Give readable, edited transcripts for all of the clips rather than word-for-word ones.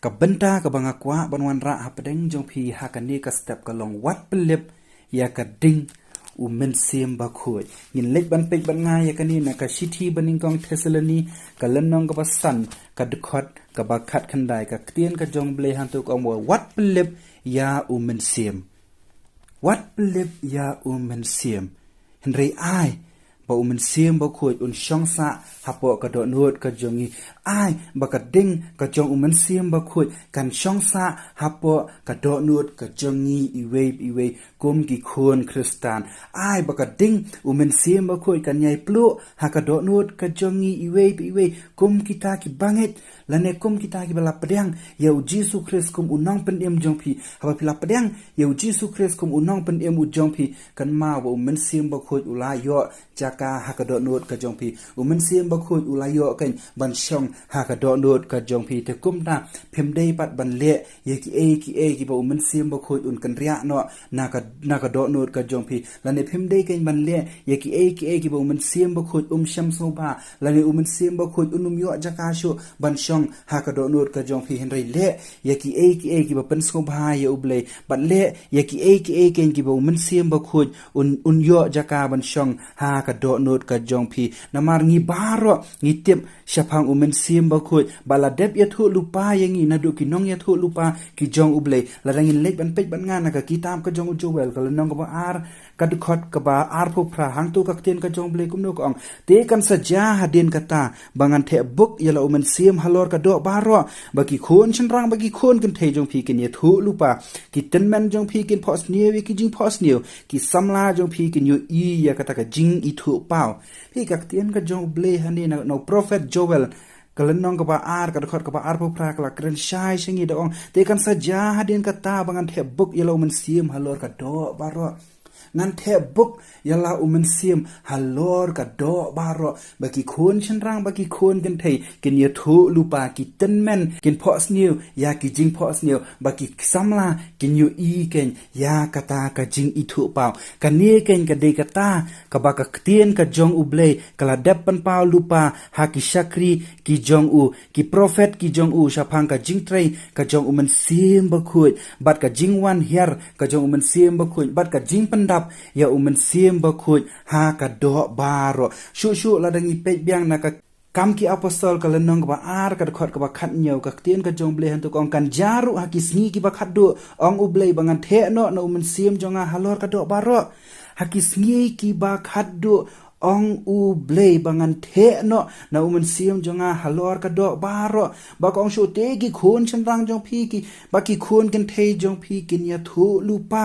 กับบันตากับบางกว่าบันวันระหับเด้งจงพีหากันนี่กับสเต็ปกับลองวัดเป็นเล็บยากัดดิ้งMynsiem Bakhuidยินเล็กบันเป็กบันง่ายกันนี่นะกับชิทีบันนิงกองเทสเลนีกับเล่นน้องกับสันกับดุขดกับบักขัดขันได้กับเตียนกับจงเบลหันตุกเอาว่าวัดเป็นเล็บยาMynsiemวัดเป็นเล็บยาMynsiemเห็นไรอ้ายบ่Mynsiem Bakhuidช่องสะหับปอกระโดดนวดกระจงงี้อ้ายบักดิ้งกระจงMynsiem Bakhuidกันช่องสะหับปอกระโดดนวดกระจงงี้อีเวกุมกี่คนคริสตานอ้ายบักดิ้งMynsiem Bakhuidกันใหญ่ปลุหากระโดดนวดกระจงงี้อีเวกุมกีตากีบังเอ็ดและในกุมกีตากีบลาปเดียงเยาจีสุคริสกุมน้องเป็นเอ็มจงพีหับพิลาปเดียงเยาจีสุคริสกุมน้องเป็นเอ็มจงพีกันมาว่าMynsiem BakhuidอุลายอจากาหากระโดดนวดกระจงพีMynsiem Bakhuidอุลายอกันบันช่องหากระโดดนวดกระจงพีแต่กุมตาเพิ่มได้ปัดบันเละยกีเอกีบ่Mynsiem Bakhuidกันเรียเนาะนากระโดดนวดกระจงพีและในเพิ่มได้กันบันเละยกีเอกีบ่Mynsiem BakhuidชัมโซบาและในMynsiem Bakhuidยอจากาชูบันช่องหากระโดดนวดกระจงพีเห็นไรเละยกีเอกีบ่เป็นโซบายอุบเลยบันเละยกีเอกีบ่Mynsiem Bakhuidยอจากาบันช่องหากระโดดนวดกระจงพีนามารงีบารองีเต็มชะพังMynsiem Bakhuidบาลาเดบยะทุลุปายังงี้นะดูกิน้องยะทุลุปากิจงอุบเลยและดังเล็กบันเป็กบันงานนะกะกีตามกะจงอุจเวลกะละน้องกะบาอาร์กะดุขดกะบาอาร์พวกพระหังตุกะเตียนกะจงเบลกุมโนกองเตกันสัจจาหะเดียนกะตาบังันเทบุกยะละMynsiemฮะลอร์กะดอบารอบะกิโคนฉันรังบะกิโคนกันเทจงพีกินยะทุลุปากิตันแมนจงพีกินพอสเนียวกิจิงพอสเนียวกิซัมลาจงพีกินยูอียะกะตะกะจิงอีทุเปาพี่กะเตียนกะจงเบลฮันนี่นะno prophet Joel kalau nong kapa ar kada khot kapa ar popra kala kren shai shingi dong tekan saja hadin kata bangan thebuk yelo Mynsiem halor ka do baro ngan thebuk yala Mynsiem halor ka do baro bagi khon chenrang bagi khon kan thei kin ye thu lupa ki tenmen kin phos new ya ki jing phos new bagi samla kin yu i ken ya kata ka jing i thu pau kan ni ken ka de kata ka ba ka tien ka jong uble kala dep pan pau lupa ha ki shakri ki jong u ki prophet ki jong u shapang ka jing trei ka jong Mynsiem Bakhuid bat ka jing wan her ka jong Mynsiem Bakhuid bat ka jing pandap ya Mynsiem Bakhuid ha ka do baro shu la dangi pe biang na ka kam ki apostol ka lenong ba ar ka khot ka ba khat nyau ka tien ka jong ble han to kong kan jaru ha ki sngi ki ba khat do ong u ble bangan the no Mynsiem jonga halor ka do baro ha ki sngi ki ba khat do ong u blei bangan the no na Mynsiem jonga halor ka do baro ba kong shu te ki khon chan rang jong phi ki ba ki khon kan the jong phi kin ya thu lupa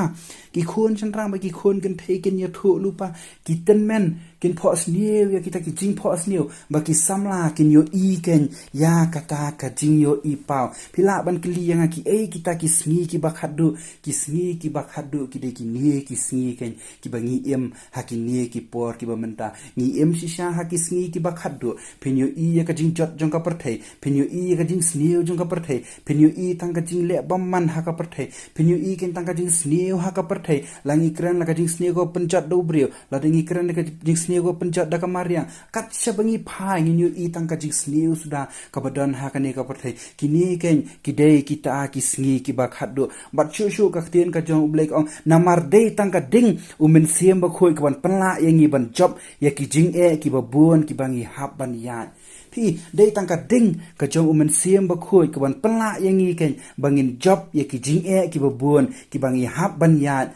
ki khon chan rang ba ki khon kan the kin ya thu lupa ki ten men kin phos new ya kita ki jing phos new ba ki samla kin yo i ken ya kata ka jing yo i pau phila ban kli yang ki e kita ki sngi ki ba khadu ki sngi ki ba khadu ki de ki ne ki sngi ken ki ba ngi em ha ki ne ki por ki ba menta ngi em shisha ha ki sngi ki ba khadu phin yo i ya ka jing jot jong ka par thai phin yo i ka jing sneu jong ka par thai phin yo i tang ka jing le bam man ha ka par thai phin yo i ken tang ka jing sneu ha ka par thai langi kran la ka jing sneu ko penjat do brio la dengi kran ka jing sneu ko penjat da ka maria kat sabangi phai ngi yo i tang ka jing sneu suda ka badan ha ka ne ka par thai kini ken ki dei kita ki sngi ki ba khadu bat shu ka tien ka jong blek ong namar dei tang ka ding Mynsiem Bakhuid ka ban panla yangi ban job ya ki jing e ki ba buon ki bangi hab ban yanพี่ได้ตั้งกระดิ่งกระจงMynsiem Bakhuidกับวันปลาอย่างงี้กันบางเงินจ็อบอยากกิจิงเอกิบบวนกิบางยี่ฮับบัญญัติ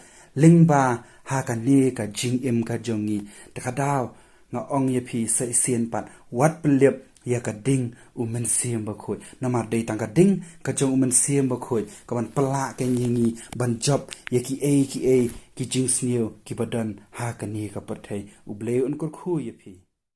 ลิงบาหากันนี่กับจิงกระจงงี้แต่กระดาวงาองยาพีใส่เสียนปัดวัดเป็นเลียบอยากกระดิ่งMynsiem Bakhuidนำมาได้ตั้งกระดิ่งกระจงMynsiem Bakhuidกับวันปลากันอย่างงี้บันจ็อบอยากกิเอกิจิงสเนียวกิบดันหากันนี่กับประเทศอุเบลอุนกุลคู่ยาพี